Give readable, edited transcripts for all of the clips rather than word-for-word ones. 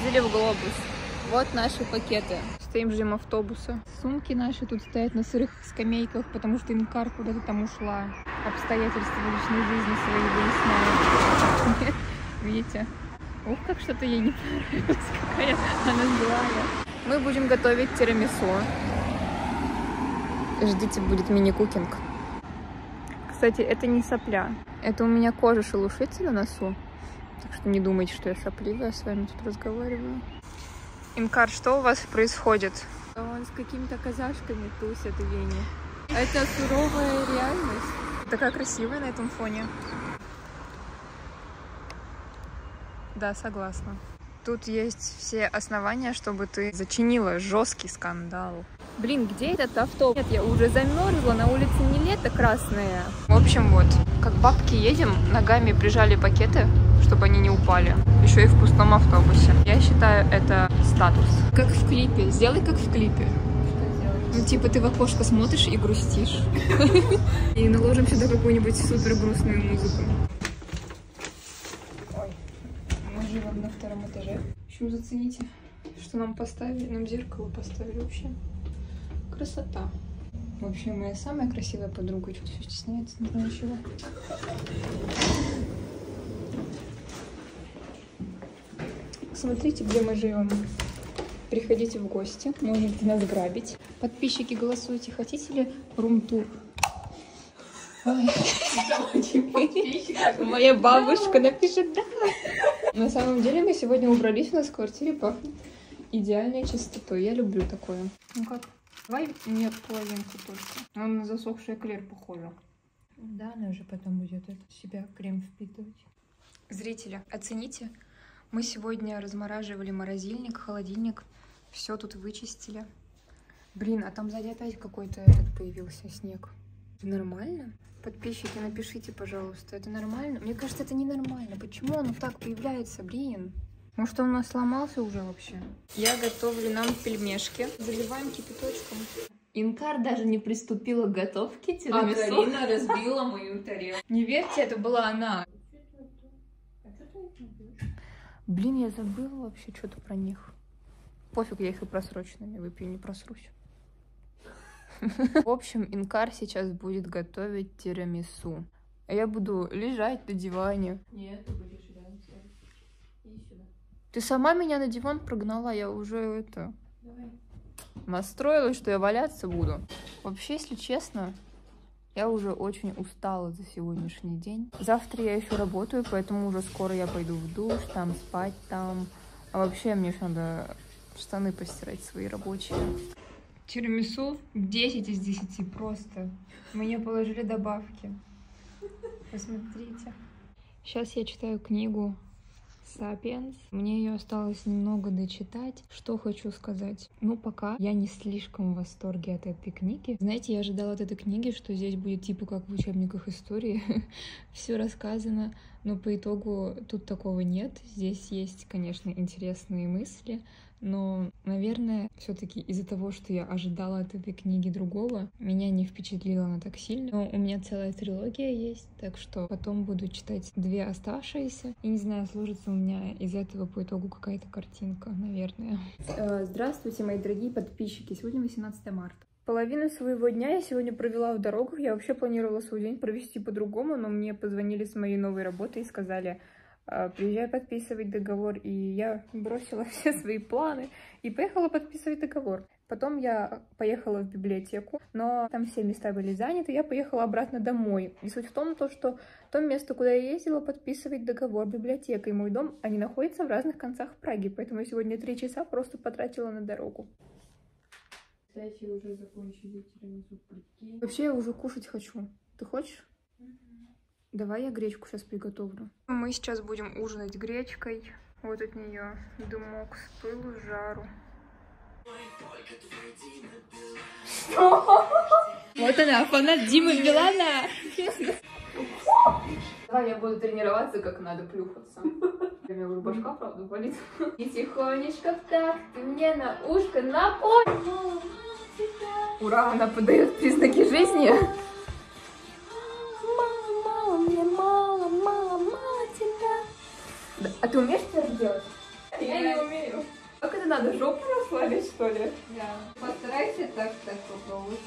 ездили в Глобус. Вот наши пакеты. Стоим, ждем автобуса. Сумки наши тут стоят на сырых скамейках, потому что Инкар куда-то там ушла. Обстоятельства личной жизни своей выясняют. Видите? Ух, как что-то ей не понравилось, какая она злая. Мы будем готовить тирамису. Ждите, будет мини-кукинг. Кстати, это не сопля. Это у меня кожа шелушится на носу. Так что не думайте, что я сопливая, с вами тут разговариваю. Инкар, что у вас происходит? Он с какими-то казашками тусит в Вене. Это суровая реальность. Такая красивая на этом фоне. Да, согласна. Тут есть все основания, чтобы ты зачинила жесткий скандал. Блин, где этот автобус? Нет, я уже замерзла, на улице не лето красное. В общем, вот, как бабки едем, ногами прижали пакеты, чтобы они не упали. Еще и в пустом автобусе. Я считаю, это статус. Как в клипе. Сделай как в клипе. Ну, типа, ты в окошко смотришь и грустишь. И наложим сюда какую-нибудь супер грустную музыку. Ой, мы живем на втором этаже. В общем, зацените, что нам поставили. Нам зеркало поставили вообще. Красота. Вообще, моя самая красивая подруга. Что-то все стесняется, не знаю чего. Смотрите, где мы живем. Приходите в гости, можете нас грабить. Подписчики, голосуйте, хотите ли рум-тур? Моя бабушка напишет «да». На самом деле мы сегодня убрались, у нас в квартире пахнет идеальной чистотой. Я люблю такое. Ну как? Давай мне половинку только. Он на засохший эклер похоже. Да, она уже потом будет в себя крем впитывать. Зрители, оцените. Мы сегодня размораживали морозильник, холодильник. Все тут вычистили. Блин, а там сзади опять какой-то этот появился снег. Это нормально? Подписчики, напишите, пожалуйста, это нормально? Мне кажется, это ненормально. Почему он так появляется, блин? Может, он у нас сломался уже вообще? Я готовлю нам пельмешки. Заливаем кипяточком. Инкар даже не приступила к готовке тирамису. А Карина разбила мою тарелку. Не верьте, это была она. Блин, я забыла вообще что-то про них. Пофиг, я их и просроченными выпью, не просрусь. В общем, Инкар сейчас будет готовить тирамису. А я буду лежать на диване. Нет, ты будешь рядом сядь. Иди сюда. Ты сама меня на диван прогнала, я уже это... Давай. Настроилась, что я валяться буду. Вообще, если честно, я уже очень устала за сегодняшний день. Завтра я еще работаю, поэтому уже скоро я пойду в душ, там спать там. А вообще мне еще надо штаны постирать свои рабочие. Тирамису 10 из 10 просто. Мне положили добавки. Посмотрите. Сейчас я читаю книгу «Сапиенс». Мне ее осталось немного дочитать. Что хочу сказать. Ну, пока я не слишком в восторге от этой книги. Знаете, я ожидала от этой книги, что здесь будет типа как в учебниках истории. Все рассказано. Но по итогу тут такого нет. Здесь есть, конечно, интересные мысли. Но, наверное, все-таки из-за того, что я ожидала от этой книги другого, меня не впечатлила она так сильно. Но у меня целая трилогия есть, так что потом буду читать 2 оставшиеся. И не знаю, сложится у меня из этого по итогу какая-то картинка, наверное. Здравствуйте, мои дорогие подписчики. Сегодня 18 марта. Половину своего дня я сегодня провела в дорогах. Я вообще планировала свой день провести по-другому, но мне позвонили с моей новой работы и сказали: приезжай подписывать договор. И я бросила все свои планы и поехала подписывать договор. Потом я поехала в библиотеку, но там все места были заняты, я поехала обратно домой. И суть в том, что то место, куда я ездила подписывать договор, библиотека и мой дом, они находятся в разных концах Праги, поэтому я сегодня 3 часа просто потратила на дорогу. Кстати, уже закончили тирамису, прикинь. Вообще я уже кушать хочу. Ты хочешь? Давай я гречку сейчас приготовлю. Мы сейчас будем ужинать гречкой. Вот от нее дымок с пылу, с жару. Вот она, фанат Димы Билана. Давай я буду тренироваться, как надо плюхаться. У меня уже башка, правда, болит. И тихонечко так ты мне на ушко напой. Ура, она подает признаки жизни. Мало, мне мало тебя. А ты умеешь это делать? Я не умею. надо? Жопу расслабить, что ли? Да. Постарайся так попробовать.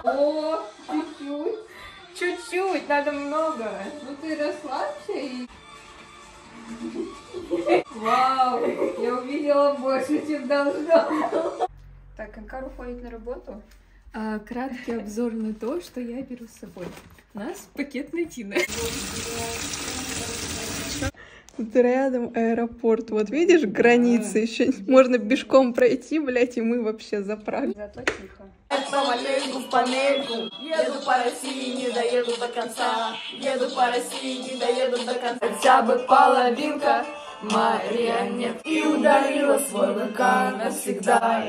О, чуть-чуть. Чуть-чуть, надо много. Ну ты расслабься и... Вау, я увидела больше, чем должна. Так, Анкар уходит на работу. Краткий обзор на то, что я беру с собой. У нас пакетная Тина. Тут рядом аэропорт. Вот видишь, границы еще можно пешком пройти, блять, и мы вообще за Прагу. Зато тихо. Помаленьку в панельку, еду по России, не доеду до конца. Еду по России, не доеду до конца. Хотя бы половинка марионет. И ударила свой ВК навсегда.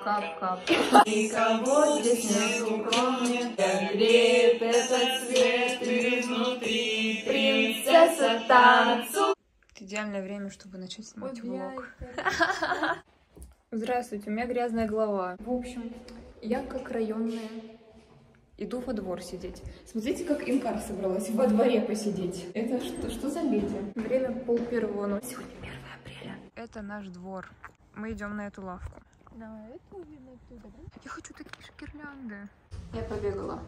Кап-кап. Никого здесь нету, кроме тебя. Греет этот свет изнутри. Принцесса танцует. Идеальное время, чтобы начать снимать влог. Здравствуйте, у меня грязная голова. В общем, я как районная иду во двор сидеть. Смотрите, как Инкар собралась во дворе посидеть. Это что за леди? Время 12:30 ночи. Сегодня 1 апреля. Это наш двор. Мы идем на эту лавку. Я хочу такие же гирлянды. Я побегала.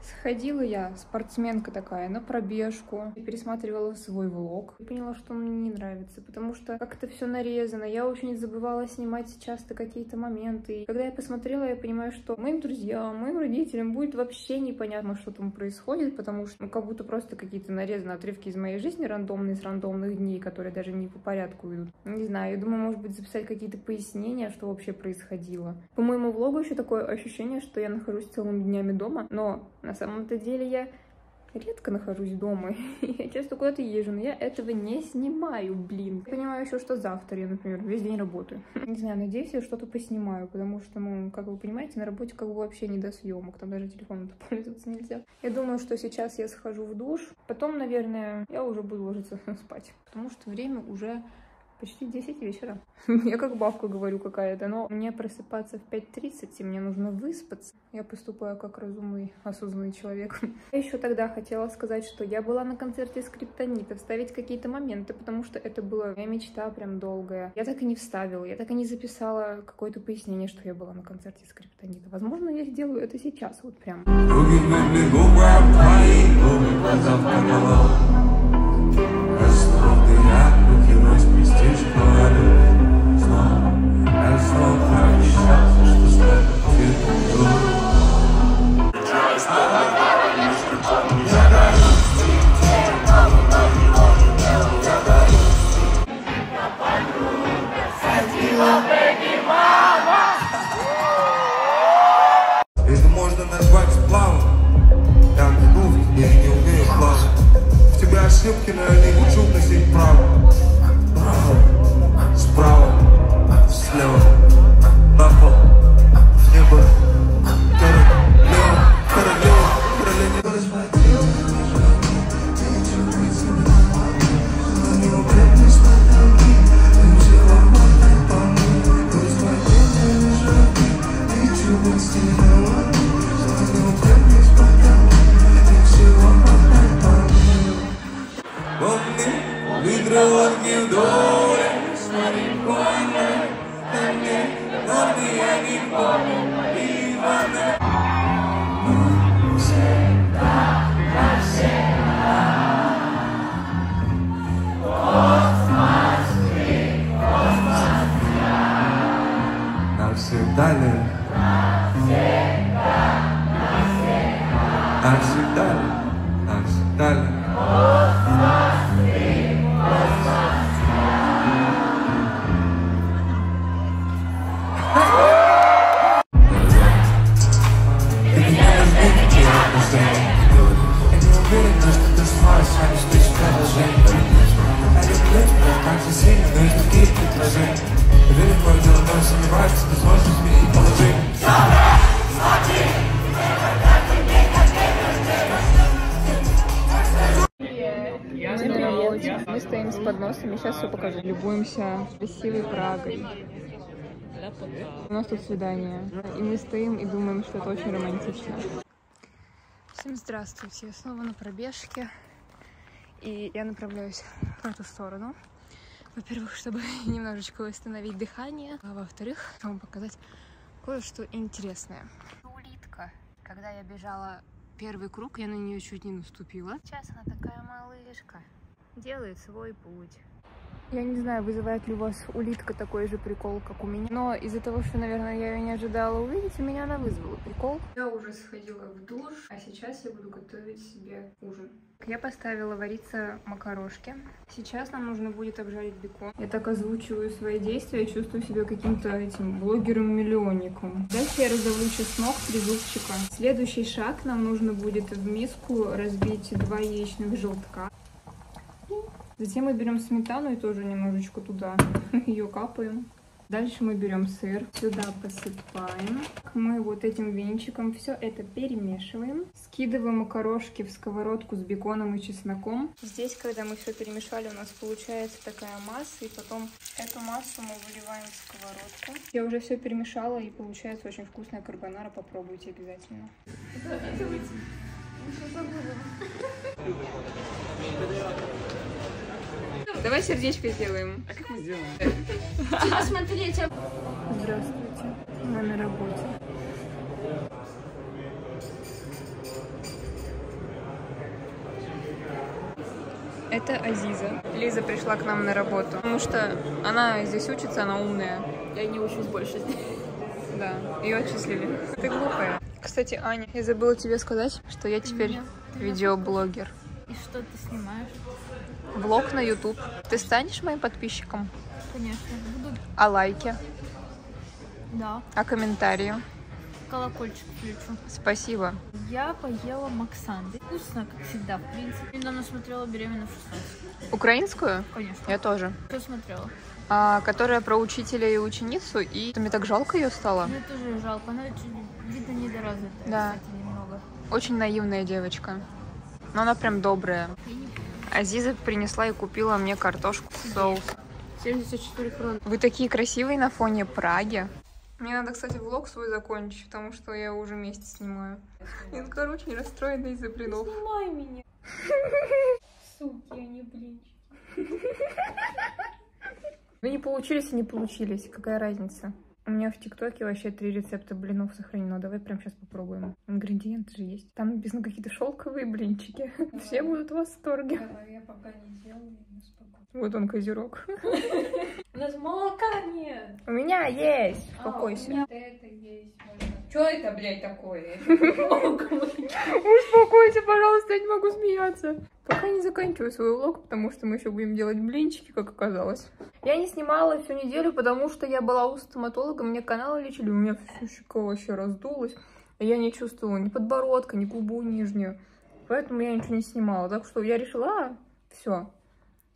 Сходила я, спортсменка такая, на пробежку. И пересматривала свой влог. И поняла, что он мне не нравится, потому что как-то все нарезано. Я очень забывала снимать часто какие-то моменты. И когда я посмотрела, я понимаю, что моим друзьям, моим родителям будет вообще непонятно, что там происходит, потому что как будто просто какие-то нарезанные отрывки из моей жизни, рандомные, с рандомных дней, которые даже не по порядку идут. Не знаю, я думаю, может быть, записать какие-то пояснения, что вообще происходило. По моему влогу еще такое ощущение, что я нахожусь целыми днями дома, но на самом-то деле я редко нахожусь дома. Я часто куда-то езжу, но я этого не снимаю, блин. Я понимаю еще, что завтра я, например, весь день работаю. Не знаю, надеюсь, я что-то поснимаю, потому что, ну, как вы понимаете, на работе как бы вообще не до съемок, там даже телефоном пользоваться нельзя. Я думаю, что сейчас я схожу в душ, потом, наверное, я уже буду ложиться спать, потому что время уже почти 10 вечера. Я как бабка говорю какая-то, но мне просыпаться в 5:30, и мне нужно выспаться. Я поступаю как разумный, осознанный человек. Я еще тогда хотела сказать, что я была на концерте Скриптонита, вставить какие-то моменты, потому что это была моя мечта прям долгая. Я так и не вставила, я так и не записала какое-то пояснение, что я была на концерте Скриптонита. Возможно, я сделаю это сейчас, вот прям. Это можно назвать сплавом. Там не я не умею плавать. В тебя ошибки, но я не учу носить право. Справа, слева, на пол, в небо, королева, Мы стоим с подносами, сейчас все покажу. Любуемся красивой Прагой. У нас тут свидание. И мы стоим и думаем, что это очень романтично. Всем здравствуйте, я снова на пробежке. И я направляюсь в эту сторону. Во-первых, чтобы немножечко восстановить дыхание, а во-вторых, вам показать кое-что интересное. Улитка. Когда я бежала первый круг, я на нее чуть не наступила. Сейчас она такая малышка, делает свой путь. Я не знаю, вызывает ли у вас улитка такой же прикол, как у меня. Но из-за того, что, наверное, я ее не ожидала увидеть, у меня она вызвала прикол. Я уже сходила в душ, а сейчас я буду готовить себе ужин. Я поставила вариться макарошки. Сейчас нам нужно будет обжарить бекон. Я так озвучиваю свои действия, чувствую себя каким-то этим блогером-миллионником. Дальше я раздавлю чеснок, 3 зубчика. Следующий шаг, нам нужно будет в миску разбить 2 яичных желтка. Затем мы берем сметану и тоже немножечко туда ее капаем. Дальше мы берем сыр, сюда посыпаем. Мы вот этим венчиком все это перемешиваем. Скидываем макарошки в сковородку с беконом и чесноком. Здесь, когда мы все перемешали, у нас получается такая масса. И потом эту массу мы выливаем в сковородку. Я уже все перемешала, и получается очень вкусная карбонара. Попробуйте обязательно. Давай сердечко сделаем. А как мы сделаем? Посмотрите. Здравствуйте. Мы на работе. Это Азиза. Лиза пришла к нам на работу, потому что она здесь учится, она умная. Я не учусь больше здесь. Да, ее отчислили. Ты глупая. Кстати, Аня, я забыла тебе сказать, что я теперь видеоблогер. И что ты снимаешь? Влог на YouTube. Ты станешь моим подписчиком? Конечно, буду. А лайки? Да. А комментарии? Колокольчик включу. Спасибо. Я поела Максанды. Вкусно, как всегда, в принципе. Недавно смотрела «Беременна в 16». Украинскую? Конечно. Я тоже. Что смотрела? Которая про учителя и ученицу, и мне так жалко ее стало. Мне тоже жалко, она видно недоразвитая, Да. кстати, немного. Очень наивная девочка. Но она прям добрая. Азиза принесла и купила мне картошку с соусом. 74 крон. Вы такие красивые на фоне Праги. Мне надо, кстати, влог свой закончить, потому что я уже месяц снимаю. Я, короче, не расстроена из-за блинов. Снимай меня. Суки, а не блинчики. Ну не получились и не получились. Какая разница? У меня в ТикТоке вообще 3 рецепта блинов сохранено. Давай прямо сейчас попробуем. Ингредиенты же есть. Там написано какие-то шелковые блинчики. Давай. Все будут в восторге. Давай, я пока не делаю, не успокоюсь. Вот он, козерог. У нас молока нет. У меня есть. Успокойся. У меня это есть. Что это, блядь, такое? Успокойся, пожалуйста, я не могу смеяться. Пока не заканчиваю свой влог, потому что мы еще будем делать блинчики, как оказалось. Я не снимала всю неделю, потому что я была у стоматолога, мне каналы лечили, у меня всю щека вообще раздулась. И я не чувствовала ни подбородка, ни губу нижнюю. Поэтому я ничего не снимала. Так что я решила, все,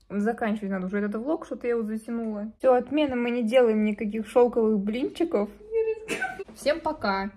заканчивать надо уже этот влог, что-то я его затянула. Все, отмена, мы не делаем никаких шелковых блинчиков. Всем пока!